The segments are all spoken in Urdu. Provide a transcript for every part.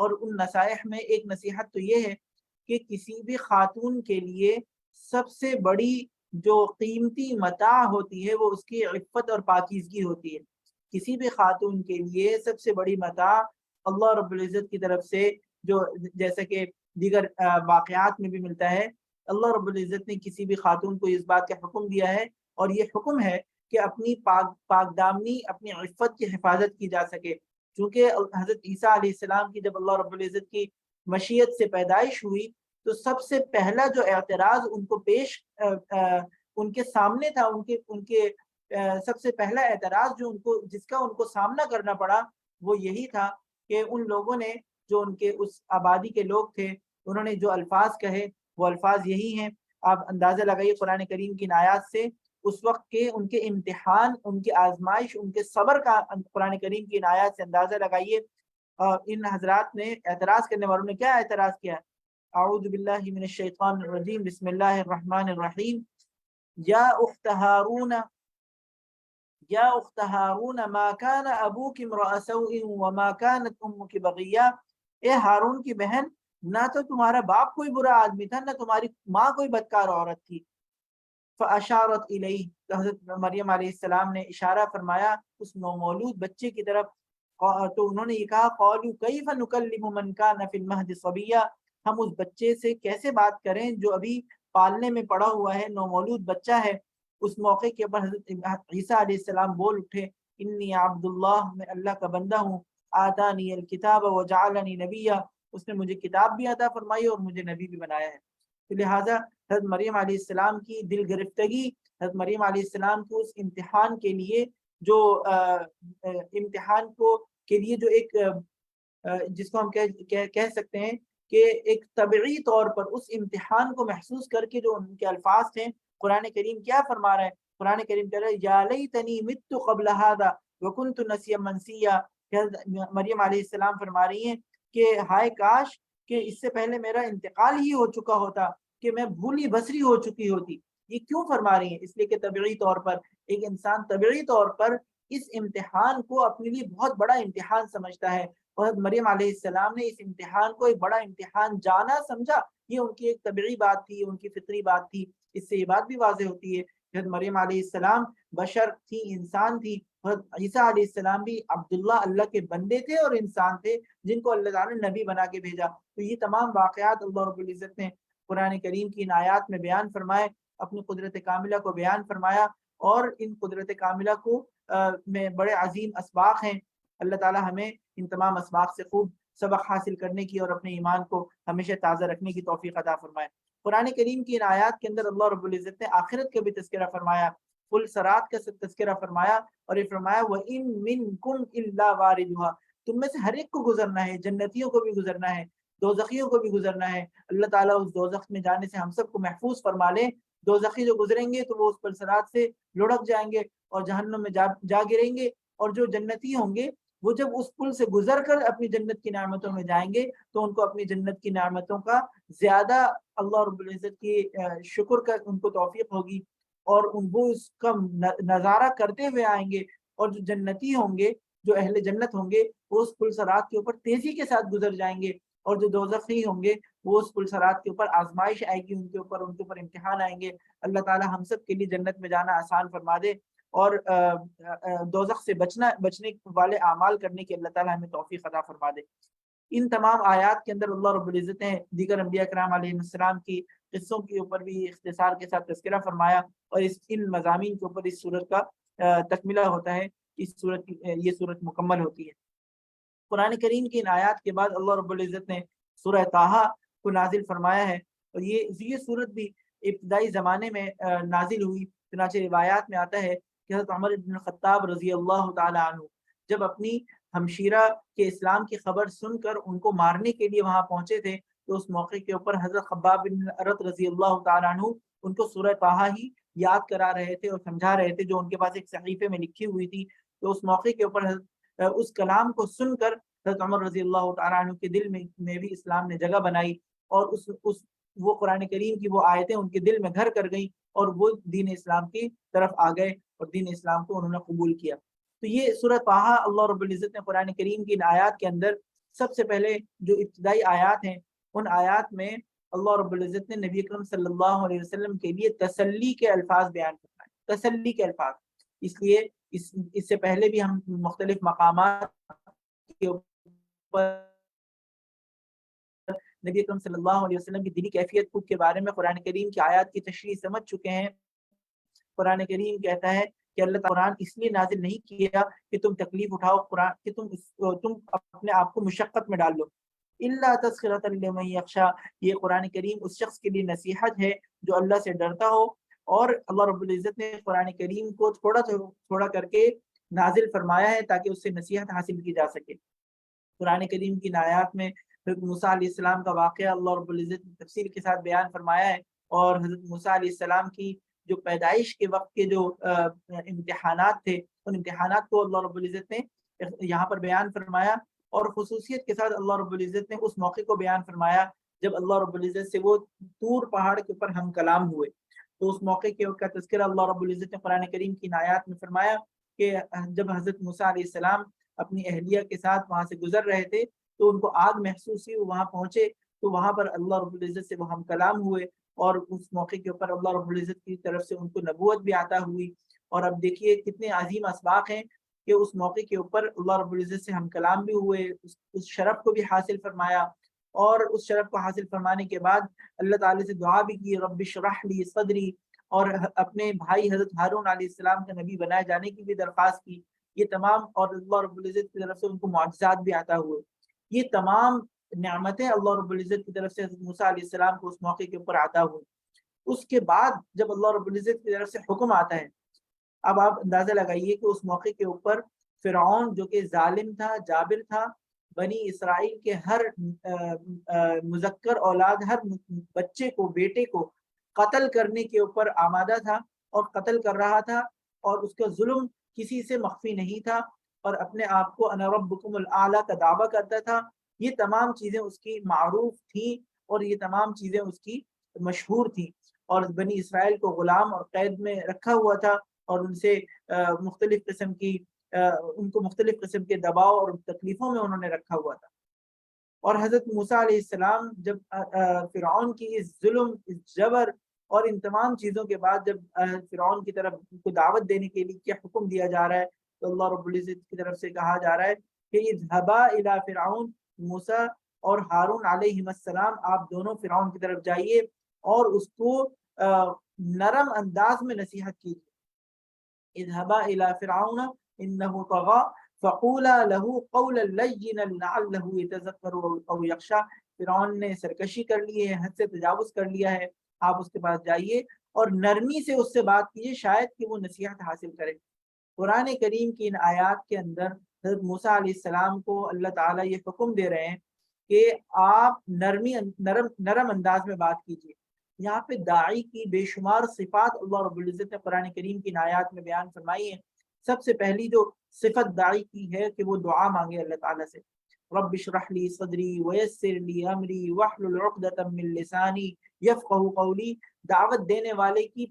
اور ان نصائح میں ایک نصیحت تو یہ ہے کہ کسی بھی خاتون کے لیے سب سے بڑی جو قیمتی متاع ہوتی ہے وہ اس کی عفت اور پاکیزگی ہوتی ہے۔ کسی بھی خاتون کے لیے سب سے بڑی متاع اللہ رب العزت کی طرف سے، جو جیسا کہ دیگر واقعات میں بھی ملتا ہے، اللہ رب العزت نے کسی بھی خاتون کو اس بات کا حکم دیا ہے، اور یہ حکم ہے کہ اپنی پاک دامنی، اپنی عفت کی حفاظت کی جا سکے۔ چونکہ حضرت عیسیٰ علیہ السلام کی جب اللہ رب العزت کی مشیت سے پیدائش ہوئی تو سب سے پہلا جو اعتراض ان کو ان کے سامنے تھا، ان کے سب سے پہلا اعتراض جو جس کا ان کو سامنا کرنا پڑا وہ یہی تھا کہ ان لوگوں نے، جو ان کے اس آبادی کے لوگ تھے، انہوں نے جو الفاظ کہے وہ الفاظ یہی ہیں۔ آپ اندازہ لگائیے قرآن کریم کی آیات سے اس وقت کے ان کے امتحان، ان کی آزمائش، ان کے صبر کا قرآن کریم کی آیات سے اندازہ لگائیے۔ ان حضرات نے، اعتراض کرنے والوں نے کیا اعتراض کیا؟ اعوذ باللہ من الشیطان الرجیم، بسم اللہ الرحمن الرحیم، یا اخت ہارون، یا اخت ہارون ما کان ابوک امرأ سوء وما کانت امک بغیہ، اے ہارون کی بہن، نہ تو تمہارا باپ کوئی برا آدمی تھا، نہ تمہاری ماں کوئی بدکار عورت تھی۔ فاشارت الیہ، تو حضرت مریم علیہ السلام نے اشارہ فرمایا اس نومولود بچے کی طرف، تو انہوں نے یہ کہا، قالوا کیف نکلم من کان فی المہد صبیا، ہم اس بچے سے کیسے بات کریں جو ابھی پالنے میں پڑا ہوا ہے، نومولود بچہ ہے۔ اس موقع کے اوپر حضرت عیسیٰ علیہ السلام بول اٹھے، انی عبد اللہ، میں اللہ کا بندہ ہوں، آتانی الکتاب وجعلنی نبیا، اس نے مجھے کتاب بھی عطا فرمائی اور مجھے نبی بھی بنایا ہے۔ تو لہٰذا حضرت مریم علیہ السلام کی دل گرفتگی، حضرت مریم علیہ السلام کو اس امتحان کے لیے جو امتحان کو کے لیے جو ایک جس کو ہم کہہ سکتے ہیں کہ ایک طبعی طور پر اس امتحان کو محسوس کر کے جو ان کے الفاظ تھے، قرآن کریم کیا فرما رہا ہے؟ قرآن کریم کہہ رہا ہے، یا لیتنی مت قبل ھذا وکنت نسیا منسیا، مریم علیہ السلام فرما رہی ہیں کہ ہائے کاش کہ اس سے پہلے میرا انتقال ہی ہو چکا ہوتا، کہ میں بھولی بسری ہو چکی ہوتی۔ یہ کیوں فرما رہی ہیں؟ اس لیے کہ طبعی طور پر ایک انسان طبعی طور پر اس امتحان کو اپنے لیے بہت بڑا امتحان سمجھتا ہے، اور مریم علیہ السلام نے اس امتحان کو ایک بڑا امتحان جانا، سمجھا۔ یہ ان کی ایک طبعی بات تھی، ان کی فطری بات تھی۔ اس سے یہ بات بھی واضح ہوتی ہے کہ مریم علیہ السلام بشر تھی، انسان تھی۔ عیسیٰ علیہ السلام بھی عبداللہ، اللہ کے بندے تھے اور انسان تھے جن کو اللہ تعالیٰ نے نبی بنا کے بھیجا۔ تو یہ تمام واقعات اللہ رب العزت نے قرآن کریم کی ان آیات میں بیان فرمائے، اپنی قدرت کاملہ کو بیان فرمایا، اور ان قدرت کاملہ کو میں بڑے عظیم اسباق ہیں۔ اللہ تعالیٰ ہمیں ان تمام اسباق سے خوب سبق حاصل کرنے کی اور اپنے ایمان کو ہمیشہ تازہ رکھنے کی توفیق عطا فرمائے۔ قرآن کریم کی ان آیات کے اندر اللہ رب العزت نے آخرت کا بھی تذکرہ فرمایا، پل صراط کا تذکرہ فرمایا، اور یہ فرمایا وَإِن مِّنكُمْ إِلَّا وَارِدُهَا، تم میں سے ہر ایک کو گزرنا ہے، جنتیوں کو بھی گزرنا ہے، دوزخیوں کو بھی گزرنا ہے۔ اللہ تعالیٰ اس دوزخ میں جانے سے ہم سب کو محفوظ فرما لے۔ دوزخی جو گزریں گے تو وہ اس پل صراط سے لڑک جائیں گے اور جہنم میں جا گریں گے، اور جو جنتی ہوں گے وہ جب اس پل سے گزر کر اپنی جنت کی نعمتوں میں جائیں گے تو ان کو اپنی جنت کی نعمتوں کا زیادہ اللہ رب العزت کی شکر کا ان کو توفیق ہوگی، اور وہ اس کا نظارہ کرتے ہوئے آئیں گے۔ اور جو جنتی ہوں گے، جو اہل جنت ہوں گے، وہ اس پل صراط کے اوپر تیزی کے ساتھ گزر جائیں گے، اور جو دوزخی ہوں گے وہ اس پل صراط کے اوپر آزمائش آئے گی، ان کے اوپر امتحان آئیں گے۔ اللہ تعالی ہم سب کے لیے جنت میں جانا آسان فرما دے، اور دوزخ سے بچنے والے اعمال کرنے کی اللہ تعالی ہمیں توفیق عطا فرما دے۔ ان تمام آیات کے اندر اللہ رب العزت نے دیگر انبیاء کرام علیہ السلام کی قصوں کے اوپر بھی اختصار کے ساتھ تذکرہ فرمایا، اور ان مضامین کے اوپر اس سورت کا تکملہ ہوتا ہے، یہ سورت مکمل ہوتی ہے۔ قرآن کریم کی ان آیات کے بعد اللہ رب العزت نے سورہ طٰہٰ کو نازل فرمایا ہے، اور یہ سورت بھی ابتدائی زمانے میں نازل ہوئی۔ چنانچہ روایات میں آتا ہے کہ حضرت عمر بن الخطاب رضی اللہ تعالی عنہ جب اپنی ہمشیرہ کے اسلام کی خبر سن کر ان کو مارنے کے لیے وہاں پہنچے تھے، تو اس موقع کے اوپر حضرت خباب بن ارت رضی اللہ تعالی عنہ ان کو سورہ طٰہٰ ہی یاد کرا رہے تھے اور سمجھا رہے تھے، جو ان کے پاس ایک صحیفے میں لکھی ہوئی تھی۔ تو اس موقع کے اوپر اس کلام کو سن کر حضرت عمر رضی اللہ تعالیٰ عنہ کے دل میں بھی اسلام نے جگہ بنائی، اور وہ قرآن کریم کی وہ آیتیں ان کے دل میں گھر کر گئیں، اور وہ دین اسلام کی طرف آ گئے اور دین اسلام کو انہوں نے قبول کیا۔ تو یہ سورہ طٰہٰ اللہ رب العزت نے قرآن کریم کی ان آیات کے اندر سب سے پہلے جو ابتدائی آیات ہیں ان آیات میں اللہ رب العزت نے نبی اکرم صلی اللہ علیہ وسلم کے لیے تسلی کے الفاظ بیان فرمائے، تسلی کے الفاظ. اس لیے اس سے پہلے بھی ہم مختلف مقامات کے اوپر نبی اکرم صلی اللہ علیہ وسلم کی دلی کیفیت کے بارے میں قرآن کریم کی آیات کی تشریح سمجھ چکے ہیں. قرآن کریم کہتا ہے کہ اللہ تعالیٰ قرآن اس لیے نازل نہیں کیا کہ تم تکلیف اٹھاؤ، قرآن کہ تم اپنے آپ کو مشقت میں ڈال لو. الا تذکرۃ لمن یخشی، یہ قرآن کریم اس شخص کے لیے نصیحت ہے جو اللہ سے ڈرتا ہو. اور اللہ رب العزت نے قرآن کریم کو تھوڑا کر کے نازل فرمایا ہے تاکہ اس سے نصیحت حاصل کی جا سکے. قرآن کریم کی آیات میں حضرت موسیٰ علیہ السلام کا واقعہ اللہ رب العزت نے تفصیل کے ساتھ بیان فرمایا ہے، اور حضرت موسیٰ علیہ السلام کی جو پیدائش کے وقت کے جو امتحانات تھے ان امتحانات کو اللہ رب العزت نے یہاں پر بیان فرمایا. اور خصوصیت کے ساتھ اللہ رب العزت نے اس موقع کو بیان فرمایا جب اللہ رب العزت سے وہ طور پہاڑ کے اوپر ہم کلام ہوئے. تو اس موقع کا تذکرہ اللہ رب العزت نے قرآن کریم کی آیات میں فرمایا کہ جب حضرت موسیٰ علیہ السلام اپنی اہلیہ کے ساتھ وہاں سے گزر رہے تھے تو ان کو آگ محسوس ہوئی، وہاں پہنچے تو وہاں پر اللہ رب العزت سے وہ ہم کلام ہوئے، اور اس موقع کے اوپر اللہ رب العزت کی طرف سے ان کو نبوت بھی عطا ہوئی. اور اب دیکھیے کتنے عظیم اسباق ہیں کہ اس موقع کے اوپر اللہ رب العزت سے ہم کلام بھی ہوئے، اس شرف کو بھی حاصل فرمایا. اور اس شرف کو حاصل فرمانے کے بعد اللہ تعالی سے دعا بھی کی، رب اشرح لی صدری، اور اپنے بھائی حضرت ہارون علیہ السلام کا نبی بنائے جانے کی بھی درخواست کی. یہ تمام، اور اللہ رب العزت کی طرف سے ان کو معجزات بھی عطا ہوئے. یہ تمام نعمتیں اللہ رب العزت کی طرف سے حضرت موسیٰ علیہ السلام کو اس موقع کے اوپر عطا ہوئی. اس کے بعد جب اللہ رب العزت کی طرف سے حکم آتا ہے، اب آپ اندازہ لگائیے کہ اس موقع کے اوپر فرعون جو کہ ظالم تھا، جابر تھا، بنی اسرائیل کے ہر مذکر اولاد، ہر بچے کو، بیٹے کو قتل کرنے کے اوپر آمادہ تھا اور قتل کر رہا تھا، اور اس کا ظلم کسی سے مخفی نہیں تھا، اور اپنے آپ کو انا ربکم الاعلیٰ کا دعویٰ کرتا تھا. یہ تمام چیزیں اس کی معروف تھیں اور یہ تمام چیزیں اس کی مشہور تھیں، اور بنی اسرائیل کو غلام اور قید میں رکھا ہوا تھا، اور ان سے مختلف قسم کی ان کو مختلف قسم کے دباؤ اور تکلیفوں میں انہوں نے رکھا ہوا تھا. اور حضرت موسیٰ علیہ السلام جب فرعون کی اس ظلم، اس جبر اور ان تمام چیزوں کے بعد جب فرعون کی طرف کو دعوت دینے کے لیے کیا حکم دیا جا رہا ہے، تو اللہ رب العزت کی طرف سے کہا جا رہا ہے کہ اذهبا الی فرعون، موسیٰ اور ہارون علیہ السلام آپ دونوں فرعون کی طرف جائیے اور اس کو نرم انداز میں نصیحت کیجیے. اذهبا الی فرعون انه طغى فقولا له قولا لینا لعله يتذکر او یخشی. فرعون نے سرکشی کر لی ہے، حد سے تجاوز کر لیا ہے، آپ اس کے پاس جائیے اور نرمی سے اس سے بات کیجیے، شاید کہ وہ نصیحت حاصل کرے. قرآن کریم کی ان آیات کے اندر حضرت موسیٰ علیہ السلام کو اللہ تعالیٰ یہ حکم دے رہے ہیں کہ آپ نرم انداز میں بات کیجیے. یہاں پہ داعی کی بے شمار صفات اللہ رب العزت نے قرآن کریم کی آیات میں بیان فرمائی ہیں. سب سے پہلی جو صفت داعی کی ہے کہ وہ دعا مانگے اللہ تعالیٰ سے. رب اشرح لی صدری ویسر لی امری واحلل عقدۃ من لسانی یفقہوا قولی. دعوت دینے والے کی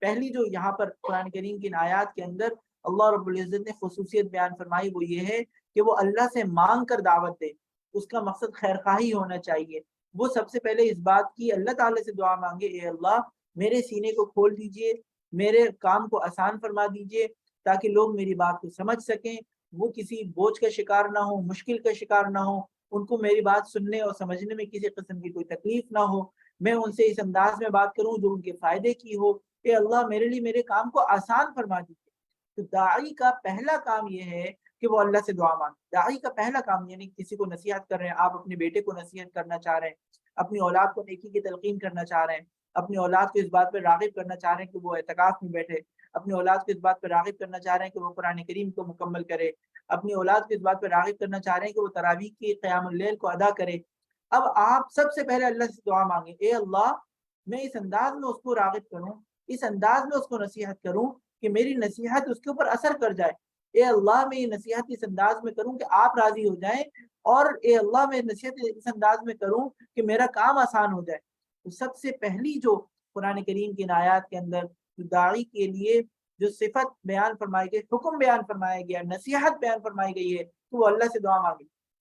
پہلی جو یہاں پر قرآن کریم کی آیات کے اندر اللہ رب العزت نے خصوصیت بیان فرمائی وہ یہ ہے کہ وہ اللہ سے مانگ کر دعوت دے. اس کا مقصد خیر خواہی ہونا چاہیے. وہ سب سے پہلے اس بات کی اللہ تعالیٰ سے دعا مانگے، اے اللہ میرے سینے کو کھول دیجئے، میرے کام کو آسان فرما دیجئے تاکہ لوگ میری بات کو سمجھ سکیں، وہ کسی بوجھ کا شکار نہ ہو، مشکل کا شکار نہ ہو، ان کو میری بات سننے اور سمجھنے میں کسی قسم کی کوئی تکلیف نہ ہو، میں ان سے اس انداز میں بات کروں جو ان کے فائدے کی ہو. کہ اللہ میرے لیے میرے کام کو آسان فرما دیجیے. تو داعی کا پہلا کام یہ ہے کہ وہ اللہ سے دعا مانگے. داعی کا پہلا کام، یعنی کسی کو نصیحت کر رہے ہیں، آپ اپنے بیٹے کو نصیحت کرنا چاہ رہے ہیں، اپنی اولاد کو نیکی کی تلقین کرنا چاہ رہے ہیں، اپنی اولاد کو اس بات پہ راغب کرنا چاہ رہے ہیں کہ وہ اعتکاف میں بیٹھے، اپنی اولاد کو اس بات پہ راغب کرنا چاہ رہے ہیں کہ وہ قرآن کریم کو مکمل کرے، اپنی اولاد کو اس بات پہ راغب کرنا چاہ رہے ہیں کہ وہ تراویح کی قیام اللیل کو ادا کرے. اب آپ سب سے پہلے اللہ سے دعا مانگیں، اے اللہ میں اس انداز میں اس کو راغب کروں، اس انداز میں اس کو نصیحت کروں کہ میری نصیحت اس کے اوپر اثر کر جائے. اے اللہ میں یہ نصیحت اس انداز میں کروں کہ آپ راضی ہو جائیں، اور اے اللہ میں نصیحت اس انداز میں کروں کہ میرا کام آسان ہو جائے. تو سب سے پہلی جو قرآن کریم کی آیات کے اندر داعی کے لیے جو صفت بیان فرمائی گئی، حکم بیان فرمایا گیا، نصیحت بیان فرمائی گئی ہے کہ وہ اللہ سے دعا مانگے.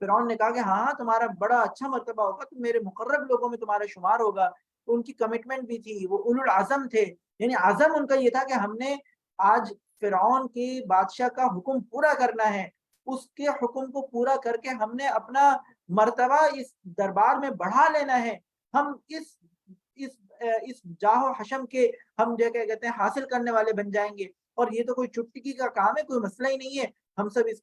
فرعون نے کہا کہ ہاں تمہارا بڑا اچھا مرتبہ ہوگا، تم میرے مقرب لوگوں میں تمہارا شمار ہوگا. تو ان کی کمٹمنٹ بھی تھی، وہ اولو العزم تھے. یعنی عزم ان کا یہ تھا کہ ہم نے آج فرعون کے بادشاہ کا حکم پورا کرنا ہے، اس کے حکم کو پورا کر کے ہم نے اپنا مرتبہ اس دربار میں بڑھا لینا ہے. ہم اس اس جاہ و حشم کے ہم جو کیا کہتے ہیں حاصل کرنے والے بن جائیں گے. اور یہ تو کوئی چٹکی کا کام ہے، کوئی مسئلہ ہی نہیں ہے. ہم سب اس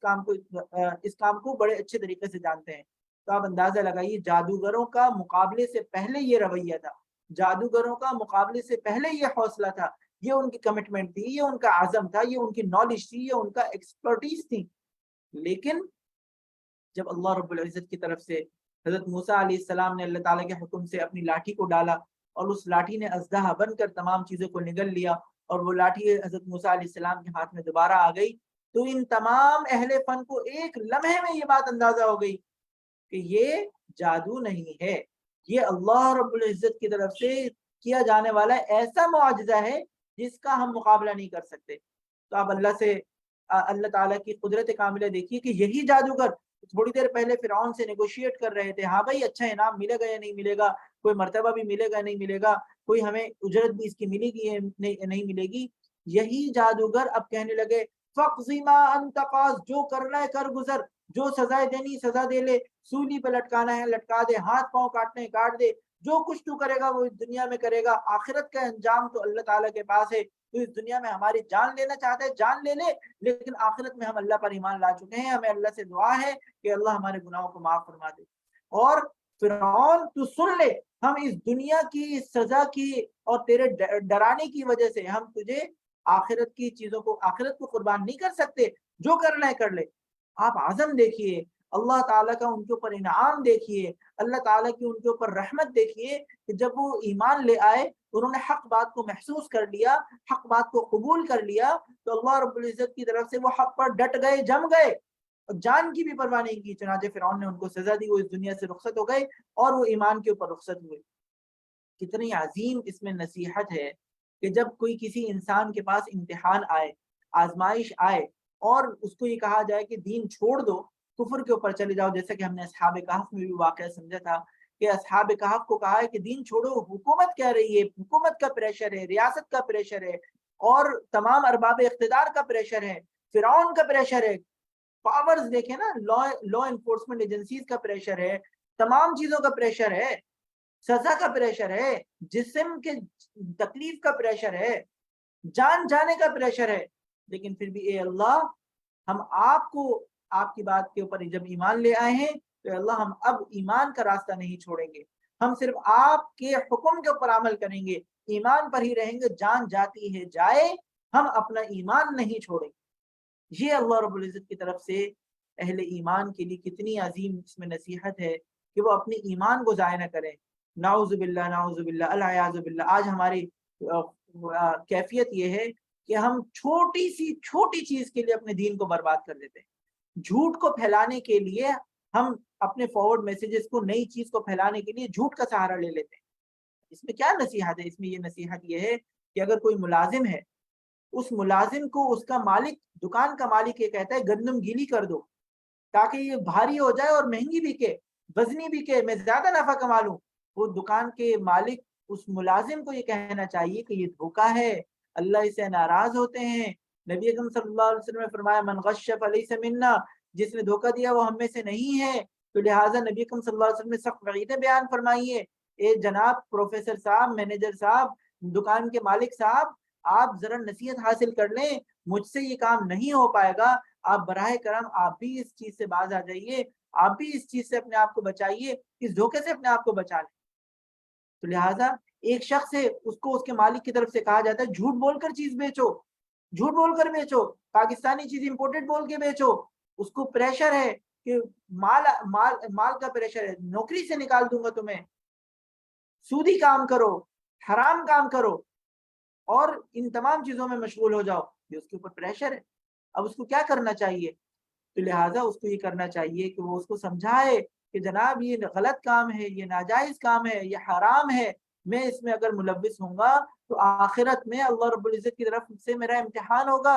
کام کو بڑے اچھے طریقے سے جانتے ہیں. تو آپ اندازہ لگائیے جادوگروں کا مقابلے سے پہلے یہ رویہ تھا، جادوگروں کا مقابلے سے پہلے یہ حوصلہ تھا، یہ ان کی کمٹمنٹ تھی، یہ ان کا عزم تھا، یہ ان کی نالج تھی، یہ ان کا ایکسپرٹیز تھی. لیکن جب اللہ رب العزت کی طرف سے حضرت موسیٰ علیہ السلام نے اللہ تعالیٰ کے حکم سے اپنی لاٹھی کو ڈالا اور اس لاٹھی نے اژدہا بن کر تمام چیزوں کو نگل لیا اور وہ لاٹھی حضرت موسیٰ علیہ السلام کے ہاتھ میں دوبارہ آ گئی، تو ان تمام اہل فن کو ایک لمحے میں یہ بات اندازہ ہو گئی کہ یہ جادو نہیں ہے، یہ اللہ رب العزت کی طرف سے کیا جانے والا ایسا معجزہ ہے جس کا ہم مقابلہ نہیں کر سکتے. تو آپ اللہ تعالیٰ کی قدرت کاملہ دیکھیے کہ یہی جادوگر تھوڑی دیر پہلے فرعون سے نیگوشیٹ کر رہے تھے، ہاں بھائی اچھا انعام ملے گا یا نہیں ملے گا، کوئی مرتبہ بھی ملے گا نہیں ملے گا، کوئی ہمیں اجرت بھی اس کی ملے گی یا نہیں ملے گی. یہی جادوگر اب کہنے لگے فَاقْضِ مَا أَنْتَ قَاضٍ، جو کرنا ہے کر گزر، جو سزائے دینی سزا دے لے، سولی پہ لٹکانا ہے لٹکا دے، ہاتھ پاؤں کاٹنے ہیں کاٹ دے، جو کچھ تو کرے گا وہ اس دنیا میں کرے گا، آخرت کا انجام تو اللہ تعالیٰ کے پاس ہے. تو اس دنیا میں ہماری جان لینا چاہتا ہے جان لے لے، لیکن آخرت میں ہم اللہ پر ایمان لا چکے ہیں، ہمیں اللہ سے دعا ہے کہ اللہ ہمارے گناہوں کو معاف فرما دے. اور فرعون تو سن لے، ہم اس دنیا کی سزا کی اور تیرے ڈرانے کی وجہ سے ہم تجھے آخرت کی چیزوں کو آخرت کو قربان نہیں کر سکتے، جو کرنا ہے کر لے. آپ عزم دیکھیے، اللہ تعالیٰ کا ان کے اوپر انعام دیکھیے، اللہ تعالیٰ کی ان کے اوپر رحمت دیکھیے کہ جب وہ ایمان لے آئے، انہوں نے حق بات کو محسوس کر لیا، حق بات کو قبول کر لیا، تو اللہ رب العزت کی طرف سے وہ حق پر ڈٹ گئے، جم گئے اور جان کی بھی پرواہ نہیں کی. چنانچہ فرعون نے ان کو سزا دی، وہ اس دنیا سے رخصت ہو گئے اور وہ ایمان کے اوپر رخصت ہوئے. کتنی عظیم اس میں نصیحت ہے کہ جب کوئی کسی انسان کے پاس امتحان آئے، آزمائش آئے اور اس کو یہ کہا جائے کہ دین چھوڑ دو، کفر کے اوپر چلے جاؤ، جیسا کہ ہم نے اصحاب کہف میں بھی واقعہ سمجھا تھا کہ اصحاب کہف کو کہا ہے کہ دین چھوڑو، حکومت کہہ رہی ہے، حکومت کا پریشر ہے، ریاست کا پریشر ہے اور تمام ارباب اقتدار کا پریشر ہے، فرعون کا پریشر ہے، پاورز دیکھیں نا، لا انفورسمنٹ ایجنسیز کا پریشر ہے، تمام چیزوں کا پریشر ہے، سزا کا پریشر ہے، جسم کے تکلیف کا پریشر ہے، جان جانے کا پریشر ہے. لیکن پھر بھی اے اللہ، ہم آپ کو آپ کی بات کے اوپر جب ایمان لے آئے ہیں تو اے اللہ ہم اب ایمان کا راستہ نہیں چھوڑیں گے، ہم صرف آپ کے حکم کے اوپر عمل کریں گے، ایمان پر ہی رہیں گے، جان جاتی ہے جائے، ہم اپنا ایمان نہیں چھوڑیں گے. یہ اللہ رب العزت کی طرف سے اہل ایمان کے لیے کتنی عظیم اس میں نصیحت ہے کہ وہ اپنی ایمان کو ضائع نہ کریں. نعوذ باللہ نعوذ باللہ العیاذ باللہ. آج ہماری کیفیت یہ ہے کہ ہم چھوٹی چیز کے لیے اپنے دین کو برباد کر دیتے ہیں. جھوٹ کو پھیلانے کے لیے ہم اپنے فارورڈ میسیجز کو، نئی چیز کو پھیلانے کے لیے جھوٹ کا سہارا لے لیتے ہیں. اس میں کیا نصیحت ہے؟ اس میں یہ نصیحت یہ ہے کہ اگر کوئی ملازم ہے، اس ملازم کو اس کا مالک، دکان کا مالک یہ کہتا ہے گندم گیلی کر دو تاکہ یہ بھاری ہو جائے اور مہنگی بکے، وزنی بکے، میں زیادہ نفع کما لوں. وہ دکان کے مالک اس ملازم کو یہ کہنا چاہیے کہ یہ دھوکہ ہے، اللہ اسے ناراض ہوتے ہیں. نبی اکرم صلی اللہ علیہ وسلم نے فرمایا من غش فلیس منا، جس نے دھوکہ دیا وہ ہم میں سے نہیں ہے. تو لہٰذا نبی اکرم صلی اللہ علیہ وسلم نے سخت وعیدیں بیان فرمائی ہے. اے جناب پروفیسر صاحب، مینیجر صاحب، دکان کے مالک صاحب، آپ ذرا نصیحت حاصل کر لیں، مجھ سے یہ کام نہیں ہو پائے گا، آپ براہ کرم آپ بھی اس چیز سے باز آ جائیے، آپ بھی اس چیز سے اپنے آپ کو بچائیے، اس دھوکے سے اپنے آپ کو بچا لیں. تو لہٰذا ایک شخص ہے، اس کو اس کے مالک کی طرف سے کہا جاتا ہے جھوٹ بول کر چیز بیچو، جھوٹ بول کر بیچو، پاکستانی چیز امپورٹڈ بول کے بیچو. اس کو پریشر ہے کہ مال کا پریشر ہے، نوکری سے نکال دوں گا تمہیں، سودی کام کرو، حرام کام کرو اور ان تمام چیزوں میں مشغول ہو جاؤ. یہ اس کے اوپر پریشر ہے. اب اس کو کیا کرنا چاہیے؟ تو لہٰذا اس کو یہ کرنا چاہیے کہ وہ اس کو سمجھائے کہ جناب یہ غلط کام ہے، یہ ناجائز کام ہے، یہ حرام ہے، میں اس میں اگر ملوث ہوں گا تو آخرت میں اللہ رب العزت کی طرف سے میرا امتحان ہوگا.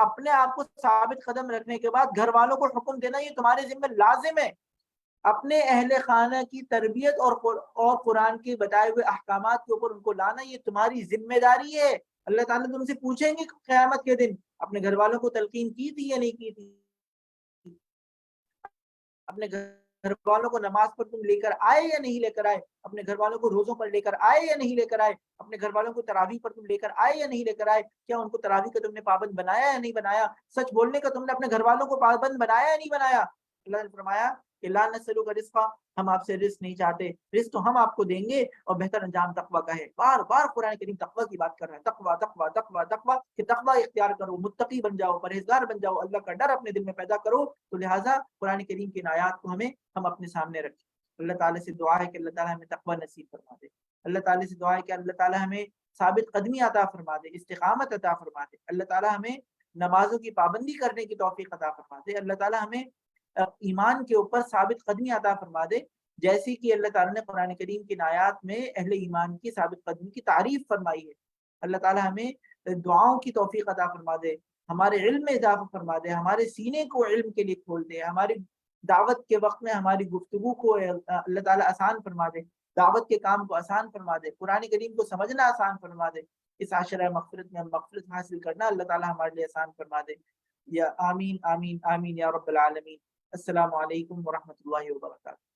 اپنے آپ کو ثابت قدم رکھنے کے بعد گھر والوں کو حکم دینا یہ تمہارے ذمہ لازم ہے. اپنے اہل خانہ کی تربیت اور قرآن کے بتائے ہوئے احکامات کے اوپر ان کو لانا یہ تمہاری ذمہ داری ہے. اللہ تعالیٰ تم سے پوچھیں گے قیامت کے دن اپنے گھر والوں کو تلقین کی تھی یا نہیں کی تھی, اپنے گھر والوں کو نماز پر تم لے کر آئے یا نہیں لے کر آئے, اپنے گھر والوں کو روزوں پر لے کر آئے یا نہیں لے کر آئے, اپنے گھر والوں کو تراویح پر تم لے کر آئے یا نہیں لے کر آئے, کیا ان کو تراویح کا تم نے پابند بنایا یا نہیں بنایا, سچ بولنے کا تم نے اپنے گھر والوں کو پابند بنایا یا نہیں بنایا. اللہ نے فرمایا کہ لا نسألک رزقا, ہم آپ سے رزق نہیں چاہتے, رزق تو ہم آپ کو دیں گے اور بہتر انجام تقویٰ کا ہے. بار بار قرآن کریم تقویٰ کی بات کر رہا ہے, تقویٰ تقویٰ تقویٰ تقویٰ, کہ تقویٰ اختیار کرو, متقی بن جاؤ, پرہیزگار بن جاؤ, اللہ کا ڈر اپنے دل میں پیدا کرو. تو لہٰذا قرآن کریم کی آیات کو ہم اپنے سامنے رکھیں. اللہ تعالیٰ سے دعا ہے کہ اللہ تعالیٰ ہمیں تقویٰ نصیب فرما دے. اللہ تعالیٰ سے دعا ہے کہ اللہ تعالیٰ ہمیں ثابت قدمی عطا فرما دے, استقامت عطا فرما دے. اللہ تعالیٰ ہمیں نمازوں کی پابندی کرنے کی توفیق عطا فرما دے. اللہ تعالیٰ ہمیں ایمان کے اوپر ثابت قدمی عطا فرما دے, جیسے کہ اللہ تعالیٰ نے قرآن کریم کی آیات میں اہل ایمان کی ثابت قدمی کی تعریف فرمائی ہے. اللہ تعالیٰ ہمیں دعاؤں کی توفیق عطا فرما دے, ہمارے علم میں اضافہ فرما دے, ہمارے سینے کو علم کے لیے کھول دے, ہماری دعوت کے وقت میں ہماری گفتگو کو اللہ تعالیٰ آسان فرما دے, دعوت کے کام کو آسان فرما دے, قرآن کریم کو سمجھنا آسان فرما دے. اس عاشرہ مغفرت میں ہم مغفرت حاصل کرنا اللہ تعالیٰ ہمارے لیے آسان فرما دے. یا آمین آمین آمین یا رب العالمین. السلام علیکم ورحمۃ اللہ وبرکاتہ.